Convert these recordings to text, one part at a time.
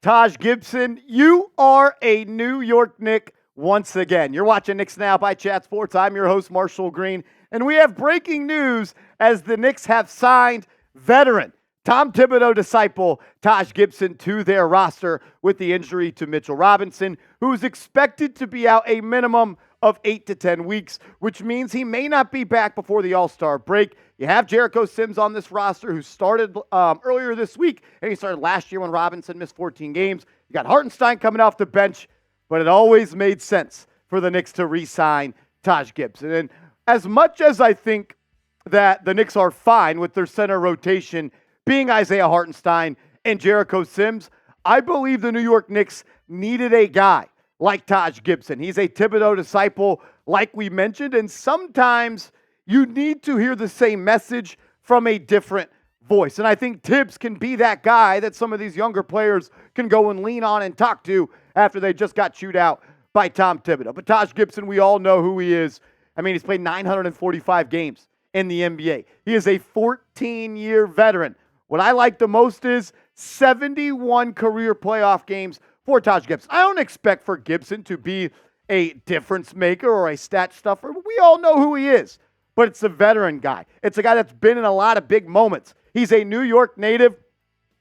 Taj Gibson, you are a New York Knick once again. You're watching Knicks Now by Chat Sports. I'm your host, Marshall Green, and we have breaking news as the Knicks have signed veteran Tom Thibodeau disciple Taj Gibson to their roster with the injury to Mitchell Robinson, who is expected to be out a minimum of 8 to 10 weeks, which means he may not be back before the All-Star break. You have Jericho Sims on this roster, who started earlier this week, and he started last year when Robinson missed 14 games. You got Hartenstein coming off the bench, but it always made sense for the Knicks to re-sign Taj Gibson. And as much as I think that the Knicks are fine with their center rotation being Isaiah Hartenstein and Jericho Sims, I believe the New York Knicks needed a guy like Taj Gibson. He's a Thibodeau disciple, like we mentioned, and sometimes you need to hear the same message from a different voice. And I think Tibbs can be that guy that some of these younger players can go and lean on and talk to after they just got chewed out by Tom Thibodeau. But Taj Gibson, we all know who he is. I mean, he's played 945 games in the NBA. He is a 14-year veteran. What I like the most is 71 career playoff games for Taj Gibson. I don't expect for Gibson to be a difference maker or a stat stuffer. We all know who he is, but it's a veteran guy. It's a guy that's been in a lot of big moments. He's a New York native.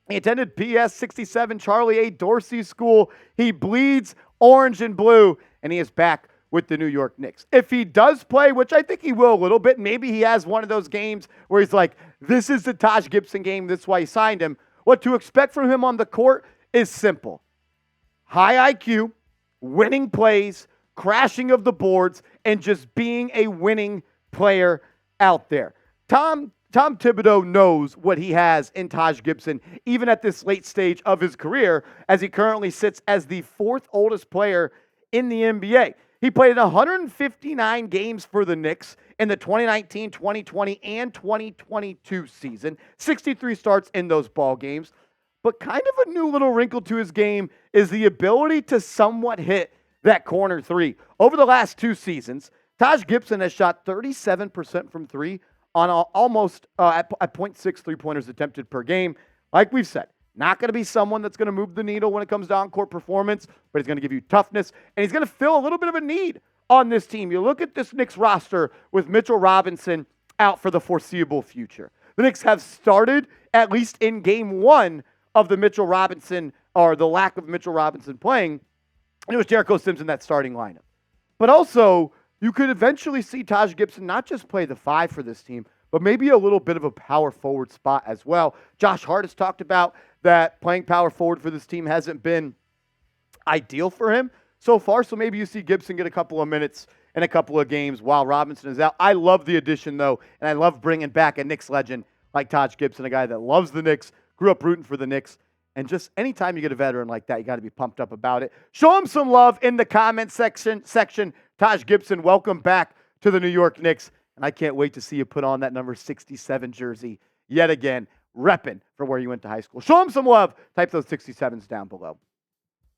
He attended PS 67 Charlie A. Dorsey School. He bleeds orange and blue, and he is back with the New York Knicks. If he does play, which I think he will a little bit, maybe he has one of those games where he's like, this is the Taj Gibson game, that's why he signed him. What to expect from him on the court is simple. High IQ, winning plays, crashing of the boards, and just being a winning player out there. Tom Thibodeau knows what he has in Taj Gibson, even at this late stage of his career, as he currently sits as the fourth oldest player in the NBA. He played 159 games for the Knicks in the 2019, 2020, and 2022 season. 63 starts in those ball games. But kind of a new little wrinkle to his game is the ability to somewhat hit that corner three. Over the last two seasons, Taj Gibson has shot 37% from three on almost at 0.6 three-pointers attempted per game. Like we've said, not going to be someone that's going to move the needle when it comes to on-court performance, but he's going to give you toughness, and he's going to fill a little bit of a need on this team. You look at this Knicks roster with Mitchell Robinson out for the foreseeable future. The Knicks have started, at least in game one of the Mitchell Robinson, or the lack of Mitchell Robinson playing, and it was Jericho Sims in that starting lineup. But also, you could eventually see Taj Gibson not just play the five for this team, but maybe a little bit of a power forward spot as well. Josh Hart has talked about that playing power forward for this team hasn't been ideal for him so far, so maybe you see Gibson get a couple of minutes in a couple of games while Robinson is out. I love the addition, though, and I love bringing back a Knicks legend like Taj Gibson, a guy that loves the Knicks, grew up rooting for the Knicks, and just anytime you get a veteran like that, you got to be pumped up about it. Show him some love in the comment section. Taj Gibson, welcome back to the New York Knicks, and I can't wait to see you put on that number 67 jersey yet again, repping for where you went to high school. Show him some love. Type those 67s down below.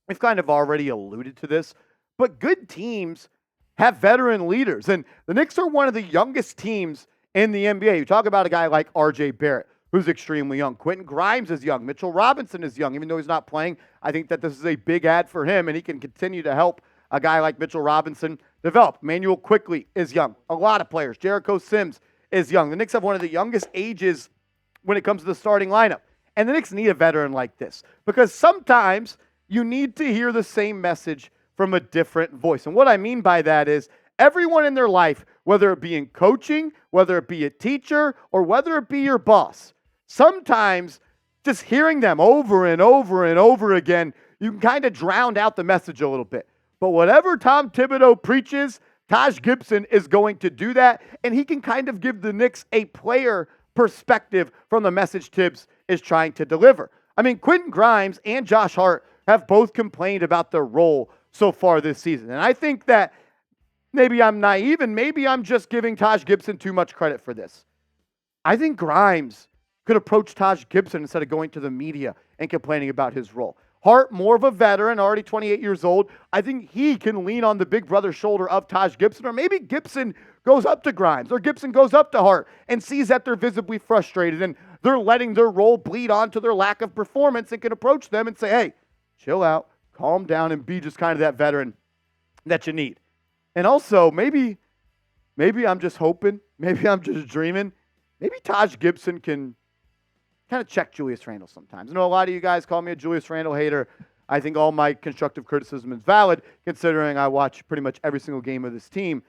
We've kind of already alluded to this, but good teams have veteran leaders, and the Knicks are one of the youngest teams in the NBA. You talk about a guy like R.J. Barrett, who's extremely young. Quentin Grimes is young. Mitchell Robinson is young. Even though he's not playing, I think that this is a big add for him, and he can continue to help a guy like Mitchell Robinson develop. Manuel Quickley is young. A lot of players. Jericho Sims is young. The Knicks have one of the youngest ages when it comes to the starting lineup. And the Knicks need a veteran like this because sometimes you need to hear the same message from a different voice. And what I mean by that is everyone in their life, whether it be in coaching, whether it be a teacher, or whether it be your boss, sometimes just hearing them over and over and over again, you can kind of drown out the message a little bit. But whatever Tom Thibodeau preaches, Taj Gibson is going to do that, and he can kind of give the Knicks a player perspective from the message Tibbs is trying to deliver. I mean, Quentin Grimes and Josh Hart have both complained about their role so far this season. And I think that maybe I'm naive and maybe I'm just giving Taj Gibson too much credit for this. I think Grimes could approach Taj Gibson instead of going to the media and complaining about his role. Hart, more of a veteran, already 28 years old. I think he can lean on the big brother shoulder of Taj Gibson, or maybe Gibson goes up to Grimes, or Gibson goes up to Hart and sees that they're visibly frustrated and they're letting their role bleed onto their lack of performance and can approach them and say, hey, chill out, calm down, and be just kind of that veteran that you need. And also, maybe I'm just hoping, maybe I'm just dreaming, maybe Taj Gibson can kind of check Julius Randle sometimes. I know a lot of you guys call me a Julius Randle hater. I think all my constructive criticism is valid, considering I watch pretty much every single game of this team.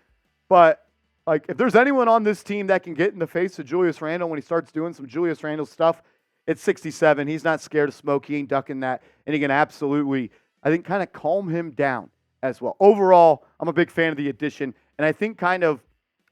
But like, if there's anyone on this team that can get in the face of Julius Randle when he starts doing some Julius Randle stuff, it's 67. He's not scared of smoke. He ain't ducking that. And he can absolutely, I think, kind of calm him down as well. Overall, I'm a big fan of the addition. And I think kind of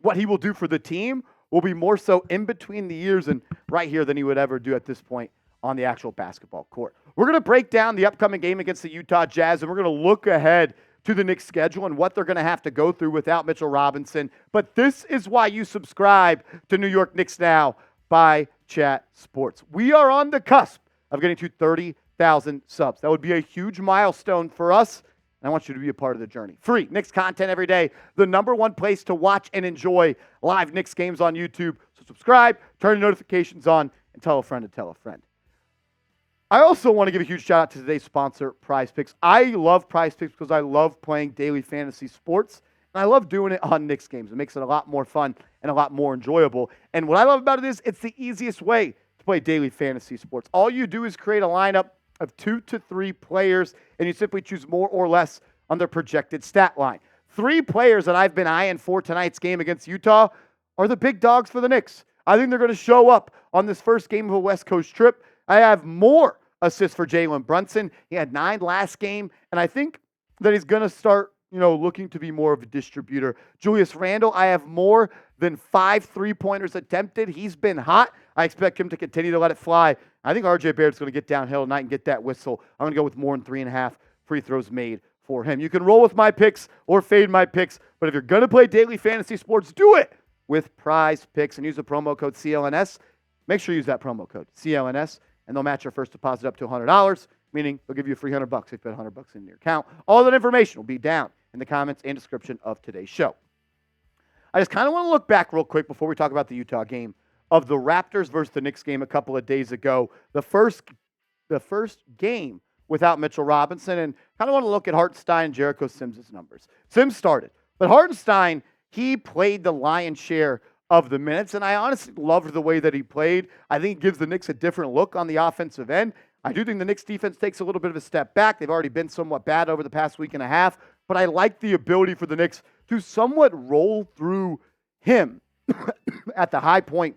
what he will do for the team will be more so in between the years and right here than he would ever do at this point on the actual basketball court. We're going to break down the upcoming game against the Utah Jazz, and we're going to look ahead to the Knicks schedule and what they're going to have to go through without Mitchell Robinson. But this is why you subscribe to New York Knicks Now by Chat Sports. We are on the cusp of getting to 30,000 subs. That would be a huge milestone for us, and I want you to be a part of the journey. Free Knicks content every day, the number one place to watch and enjoy live Knicks games on YouTube. So subscribe, turn your notifications on, and tell a friend to tell a friend. I also want to give a huge shout out to today's sponsor, Prize Picks. I love Prize Picks because I love playing daily fantasy sports, and I love doing it on Knicks games. It makes it a lot more fun and a lot more enjoyable. And what I love about it is it's the easiest way to play daily fantasy sports. All you do is create a lineup of 2 to 3 players, and you simply choose more or less on their projected stat line. 3 players that I've been eyeing for tonight's game against Utah are the big dogs for the Knicks. I think they're going to show up on this first game of a West Coast trip. I have more assists for Jalen Brunson. He had 9 last game, and I think that he's going to start, looking to be more of a distributor. Julius Randle, I have more than 5 3-pointers attempted. He's been hot. I expect him to continue to let it fly. I think RJ Barrett's going to get downhill tonight and get that whistle. I'm going to go with more than 3.5 free throws made for him. You can roll with my picks or fade my picks, but if you're going to play daily fantasy sports, do it with Prize Picks and use the promo code CLNS. Make sure you use that promo code CLNS, and they'll match your first deposit up to $100, meaning they'll give you a free $100 if you put $100 in your account. All that information will be down in the comments and description of today's show. I just kind of want to look back real quick before we talk about the Utah game of the Raptors versus the Knicks game a couple of days ago. The first game without Mitchell Robinson, and kind of want to look at Hartenstein and Jericho Sims' numbers. Sims started, but Hartenstein, he played the lion's share of the minutes, and I honestly loved the way that he played. I think it gives the Knicks a different look on the offensive end. I do think the Knicks defense takes a little bit of a step back. They've already been somewhat bad over the past week and a half, but I like the ability for the Knicks to somewhat roll through him at the high point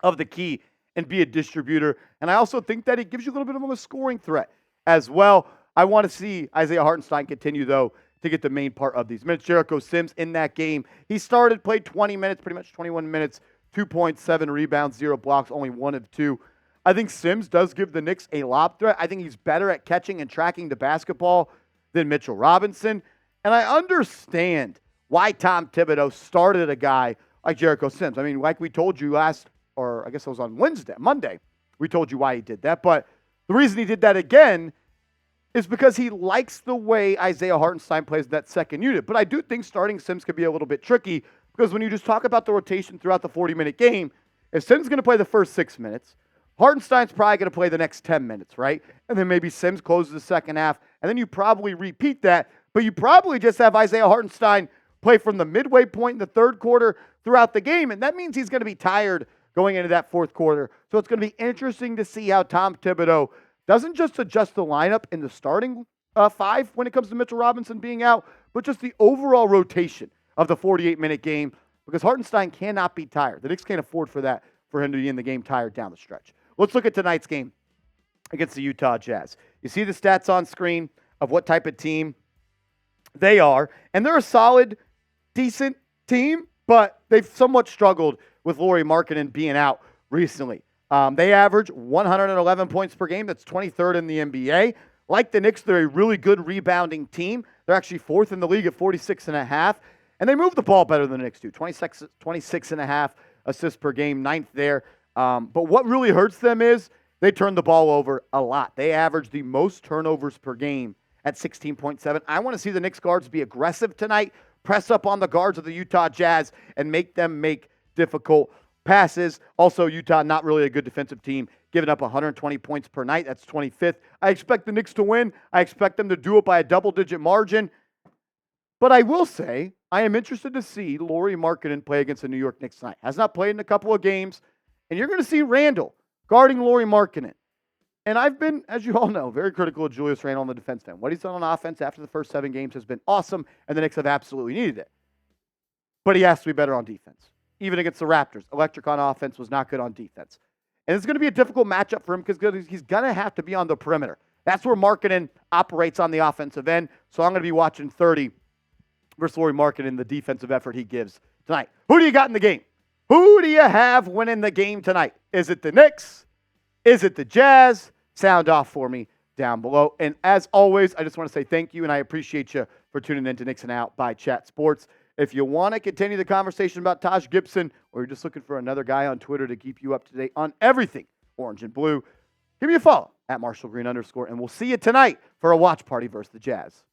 of the key and be a distributor. And I also think that it gives you a little bit of a scoring threat as well. I want to see Isaiah Hartenstein continue, though, to get the main part of these minutes. Jericho Sims in that game, he started, played 20 minutes, pretty much 21 minutes, 2.7 rebounds, 0 blocks, only 1 of 2. I think Sims does give the Knicks a lob threat. I think he's better at catching and tracking the basketball than Mitchell Robinson. And I understand why Tom Thibodeau started a guy like Jericho Sims. I mean, like we told you it was on Monday, we told you why he did that. But the reason he did that again is because he likes the way Isaiah Hartenstein plays that second unit. But I do think starting Sims could be a little bit tricky because when you just talk about the rotation throughout the 40-minute game, if Sims is going to play the first 6 minutes, Hartenstein's probably going to play the next 10 minutes, right? And then maybe Sims closes the second half, and then you probably repeat that, but you probably just have Isaiah Hartenstein play from the midway point in the third quarter throughout the game, and that means he's going to be tired going into that fourth quarter. So it's going to be interesting to see how Tom Thibodeau doesn't just adjust the lineup in the starting 5 when it comes to Mitchell Robinson being out, but just the overall rotation of the 48-minute game, because Hartenstein cannot be tired. The Knicks can't afford for him to be in the game tired down the stretch. Let's look at tonight's game against the Utah Jazz. You see the stats on screen of what type of team they are, and they're a solid, decent team, but they've somewhat struggled with Lauri Markkanen being out recently. They average 111 points per game. That's 23rd in the NBA. Like the Knicks, they're a really good rebounding team. They're actually 4th in the league at 46.5, and they move the ball better than the Knicks do. 26.5 assists per game, 9th there. But what really hurts them is they turn the ball over a lot. They average the most turnovers per game at 16.7. I want to see the Knicks guards be aggressive tonight, press up on the guards of the Utah Jazz, and make them make difficult passes. Also, Utah, not really a good defensive team, giving up 120 points per night. That's 25th. I expect the Knicks to win. I expect them to do it by a double-digit margin. But I will say, I am interested to see Lauri Markkanen play against the New York Knicks tonight. Has not played in a couple of games. And you're going to see Randle guarding Lauri Markkanen. And I've been, as you all know, very critical of Julius Randle on the defense end. What he's done on offense after the first 7 games has been awesome, and the Knicks have absolutely needed it. But he has to be better on defense. Even against the Raptors, electric on offense, was not good on defense. And it's going to be a difficult matchup for him because he's going to have to be on the perimeter. That's where Markkanen operates on the offensive end. So I'm going to be watching 30 versus Lauri Markkanen, the defensive effort he gives tonight. Who do you got in the game? Who do you have winning the game tonight? Is it the Knicks? Is it the Jazz? Sound off for me down below. And as always, I just want to say thank you, and I appreciate you for tuning in to Knicks and Out by Chat Sports. If you want to continue the conversation about Taj Gibson, or you're just looking for another guy on Twitter to keep you up to date on everything orange and blue, give me a follow at @MarshallGreen_, and we'll see you tonight for a watch party versus the Jazz.